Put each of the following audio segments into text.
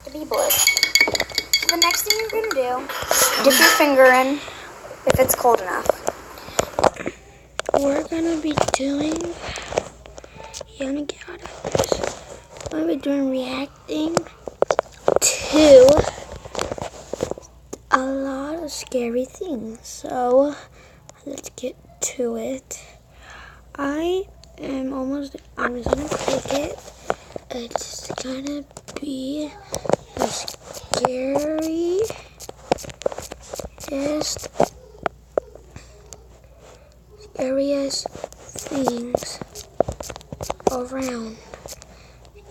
to be blue. So the next thing you're going to do, dip your finger in if it's cold enough. We're going to be doing, let me get out of this. We're going to be doing reacting to a lot of scary things. So let's get to it. I'm just going to click it. It's going to be the scariest things around.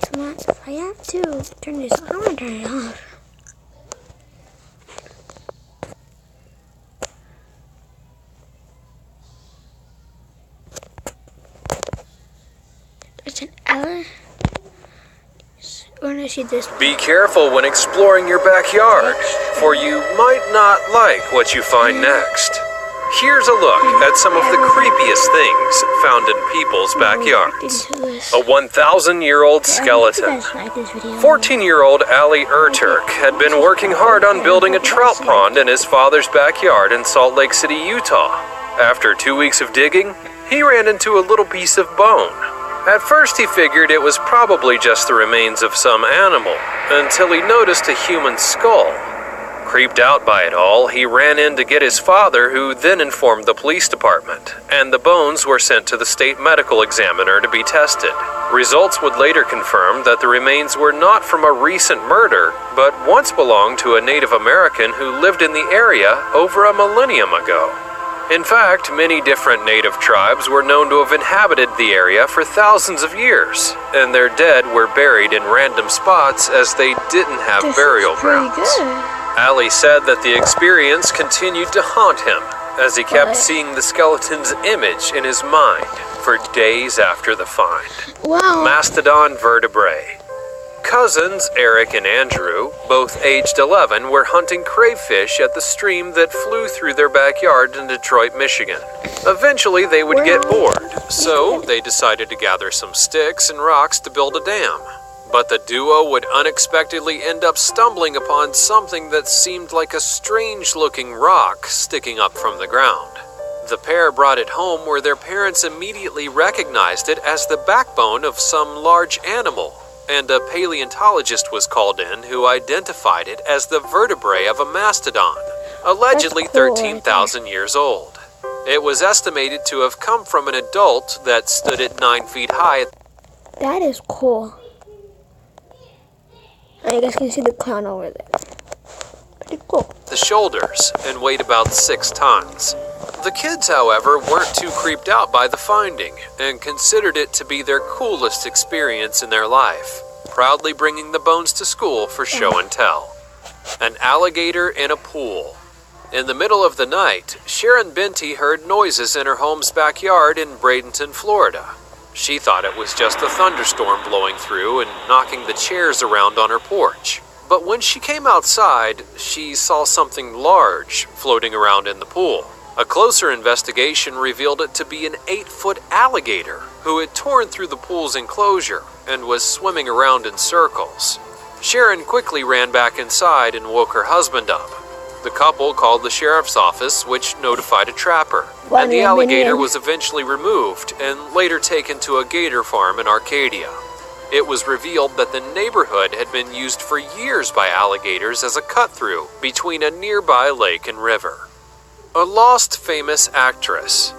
Come on, if I have to turn this on, I'm going to turn it off. There's an Ella. We're going to see this. Be careful when exploring your backyard, for you might not like what you find next. Here's a look at some of the creepiest things found in people's backyards. A 1,000-year-old skeleton. 14-year-old Ali Erturk had been working hard on building a trout pond in his father's backyard in Salt Lake City, Utah. After 2 weeks of digging, he ran into a little piece of bone. At first he figured it was probably just the remains of some animal, until he noticed a human skull. Creeped out by it all, he ran in to get his father, who then informed the police department, and the bones were sent to the state medical examiner to be tested. Results would later confirm that the remains were not from a recent murder, but once belonged to a Native American who lived in the area over a millennium ago. In fact, many different native tribes were known to have inhabited the area for thousands of years, and their dead were buried in random spots as they didn't have burial grounds. Ali said that the experience continued to haunt him as he kept seeing the skeleton's image in his mind for days after the find. Wow. Mastodon vertebrae. Cousins Eric and Andrew, both aged 11, were hunting crayfish at the stream that flew through their backyard in Detroit, Michigan. Eventually, they would get bored, so they decided to gather some sticks and rocks to build a dam. But the duo would unexpectedly end up stumbling upon something that seemed like a strange-looking rock sticking up from the ground. The pair brought it home where their parents immediately recognized it as the backbone of some large animal, and a paleontologist was called in who identified it as the vertebrae of a mastodon, allegedly 13,000 years old. It was estimated to have come from an adult that stood at 9 feet high. That is cool. You guys can see the clown over there. Pretty cool. The shoulders and weighed about 6 tons. The kids, however, weren't too creeped out by the finding and considered it to be their coolest experience in their life, proudly bringing the bones to school for show and tell. An alligator in a pool. In the middle of the night, Sharon Benty heard noises in her home's backyard in Bradenton, Florida. She thought it was just a thunderstorm blowing through and knocking the chairs around on her porch. But when she came outside, she saw something large floating around in the pool. A closer investigation revealed it to be an 8-foot alligator who had torn through the pool's enclosure and was swimming around in circles. Sharon quickly ran back inside and woke her husband up. The couple called the sheriff's office, which notified a trapper, and the alligator was eventually removed and later taken to a gator farm in Arcadia. It was revealed that the neighborhood had been used for years by alligators as a cut-through between a nearby lake and river. A lost famous actress.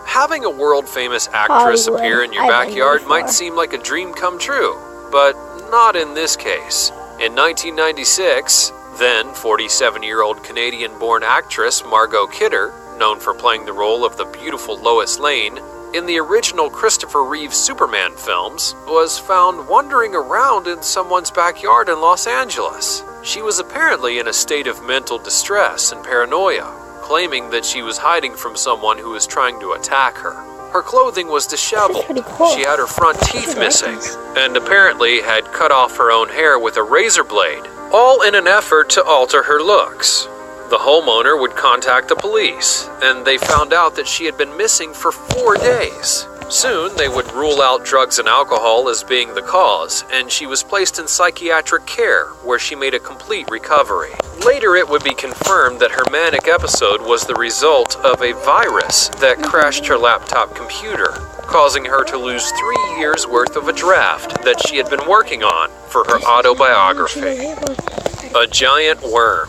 Having a world-famous actress appear in your backyard might seem like a dream come true, but not in this case. In 1996, then 47-year-old Canadian-born actress Margot Kidder, known for playing the role of the beautiful Lois Lane in the original Christopher Reeve Superman films, was found wandering around in someone's backyard in Los Angeles. She was apparently in a state of mental distress and paranoia, claiming that she was hiding from someone who was trying to attack her. Her clothing was disheveled, she had her front teeth missing, and apparently had cut off her own hair with a razor blade, all in an effort to alter her looks. The homeowner would contact the police, and they found out that she had been missing for 4 days. Soon, they would rule out drugs and alcohol as being the cause, and she was placed in psychiatric care, where she made a complete recovery. Later, it would be confirmed that her manic episode was the result of a virus that crashed her laptop computer, causing her to lose 3 years' worth of a draft that she had been working on for her autobiography. A giant worm.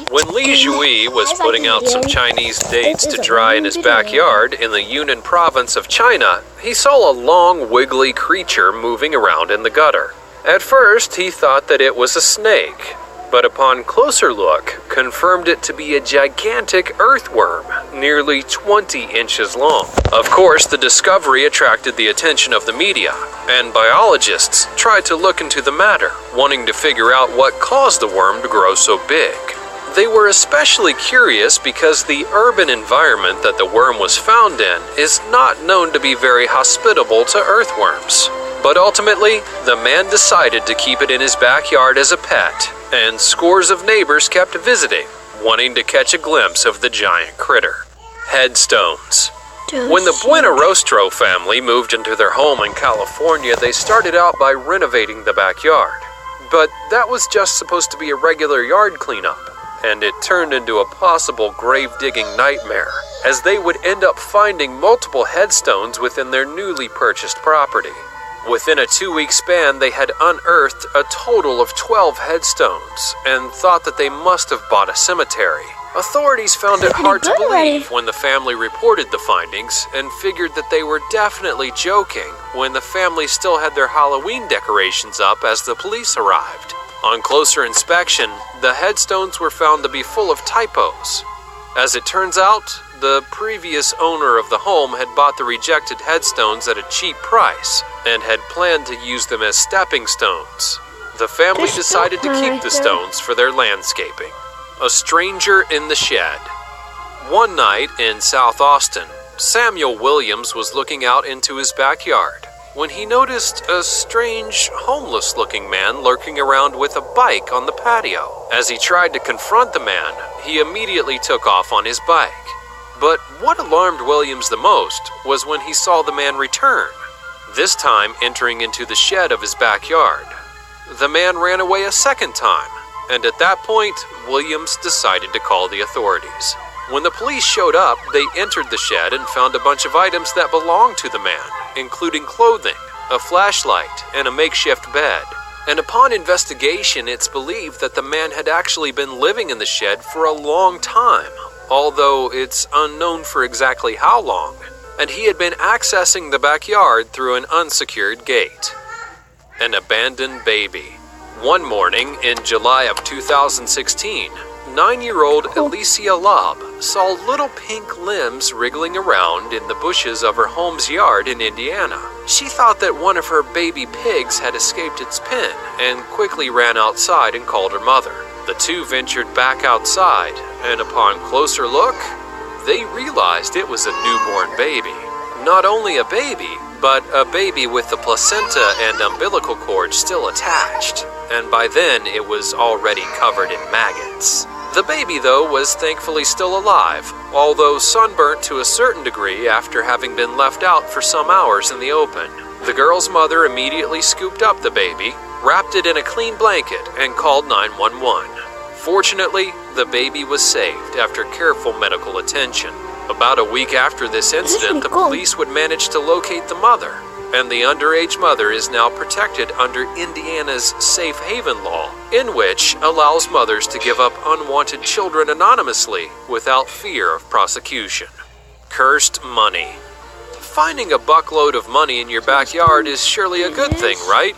When Li Jui was putting out some Chinese dates to dry in his backyard in the Yunnan province of China, he saw a long, wiggly creature moving around in the gutter. At first, he thought that it was a snake, but upon closer look, confirmed it to be a gigantic earthworm, nearly 20 inches long. Of course, the discovery attracted the attention of the media, and biologists tried to look into the matter, wanting to figure out what caused the worm to grow so big. They were especially curious because the urban environment that the worm was found in is not known to be very hospitable to earthworms. But ultimately, the man decided to keep it in his backyard as a pet, and scores of neighbors kept visiting, wanting to catch a glimpse of the giant critter. Headstones. When the Buenarrostro family moved into their home in California, they started out by renovating the backyard. But that was just supposed to be a regular yard cleanup, and it turned into a possible grave-digging nightmare, as they would end up finding multiple headstones within their newly purchased property. Within a 2-week span, they had unearthed a total of 12 headstones, and thought that they must have bought a cemetery. Authorities found it hard to believe when the family reported the findings, and figured that they were definitely joking when the family still had their Halloween decorations up as the police arrived. On closer inspection, the headstones were found to be full of typos. As it turns out, the previous owner of the home had bought the rejected headstones at a cheap price and had planned to use them as stepping stones. The family decided to keep the stones for their landscaping. A stranger in the shed. One night in South Austin, Samuel Williams was looking out into his backyard when he noticed a strange, homeless-looking man lurking around with a bike on the patio. As he tried to confront the man, he immediately took off on his bike. But what alarmed Williams the most was when he saw the man return, this time entering into the shed of his backyard. The man ran away a second time, and at that point, Williams decided to call the authorities. When the police showed up, they entered the shed and found a bunch of items that belonged to the man, including clothing, a flashlight, and a makeshift bed. And upon investigation, it's believed that the man had actually been living in the shed for a long time, although it's unknown for exactly how long, and he had been accessing the backyard through an unsecured gate. An abandoned baby. One morning in July of 2016, 9-year-old Alicia Lobb saw little pink limbs wriggling around in the bushes of her home's yard in Indiana. She thought that one of her baby pigs had escaped its pen and quickly ran outside and called her mother. The two ventured back outside, and upon closer look, they realized it was a newborn baby. Not only a baby, but a baby with the placenta and umbilical cord still attached, and by then it was already covered in maggots. The baby, though, was thankfully still alive, although sunburnt to a certain degree after having been left out for some hours in the open. The girl's mother immediately scooped up the baby, wrapped it in a clean blanket, and called 911. Fortunately, the baby was saved after careful medical attention. About a week after this incident, the police would manage to locate the mother, and the underage mother is now protected under Indiana's safe haven law, in which allows mothers to give up unwanted children anonymously without fear of prosecution. Cursed money. Finding a buckload of money in your backyard is surely a good thing, right?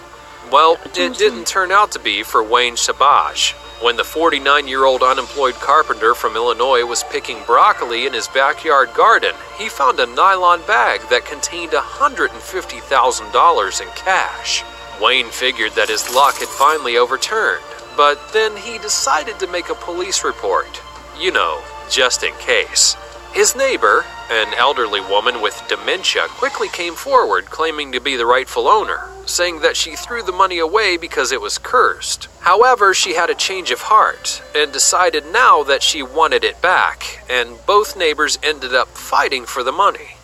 Well, it didn't turn out to be for Wayne Sabaj. When the 49-year-old unemployed carpenter from Illinois was picking broccoli in his backyard garden, he found a nylon bag that contained $150,000 in cash. Wayne figured that his luck had finally overturned, but then he decided to make a police report. You know, just in case. His neighbor, an elderly woman with dementia, quickly came forward claiming to be the rightful owner, saying that she threw the money away because it was cursed. However, she had a change of heart and decided now that she wanted it back, and both neighbors ended up fighting for the money.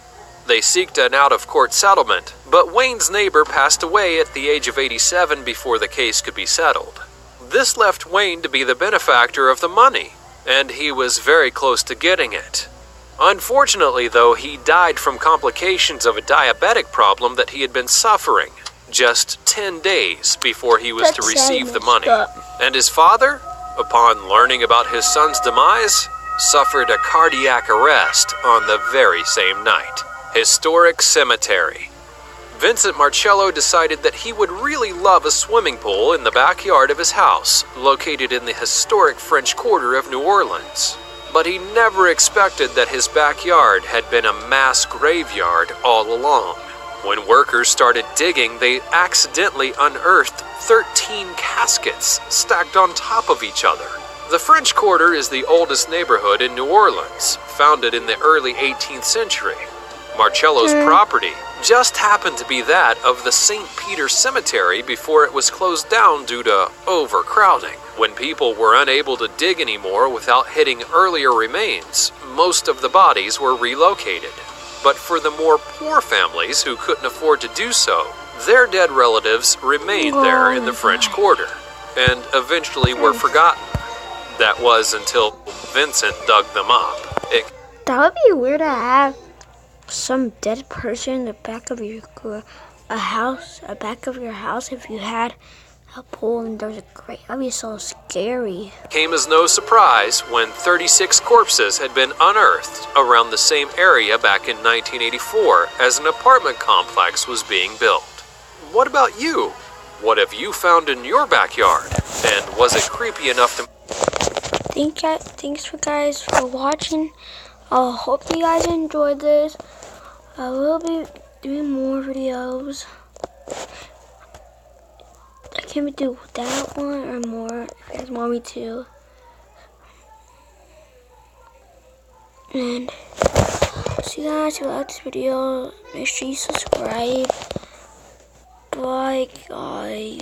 They sought an out-of-court settlement, but Wayne's neighbor passed away at the age of 87 before the case could be settled. This left Wayne to be the benefactor of the money, and he was very close to getting it. Unfortunately, though, he died from complications of a diabetic problem that he had been suffering just 10 days before he was to receive the money. And his father, upon learning about his son's demise, suffered a cardiac arrest on the very same night. Historic Cemetery. Vincent Marcello decided that he would really love a swimming pool in the backyard of his house, located in the historic French Quarter of New Orleans. But he never expected that his backyard had been a mass graveyard all along. When workers started digging, they accidentally unearthed 13 caskets stacked on top of each other. The French Quarter is the oldest neighborhood in New Orleans, founded in the early 18th century. Marcello's property just happened to be that of the St. Peter Cemetery before it was closed down due to overcrowding. When people were unable to dig anymore without hitting earlier remains, most of the bodies were relocated. But for the more poor families who couldn't afford to do so, their dead relatives remained there in the French Quarter, and eventually were forgotten. That was until Vincent dug them up. That would be weird to have some dead person in the back of your back of your house if you had a pool and there was a grave. That'd be so scary. Came as no surprise when 36 corpses had been unearthed around the same area back in 1984 as an apartment complex was being built. What about you? What have you found in your backyard? And was it creepy enough to... Thanks for guys for watching. I hope you guys enjoyed this. I will be doing more videos. I can do that one or more if you guys want me to. And see you guys who like this video. Make sure you subscribe. Bye guys.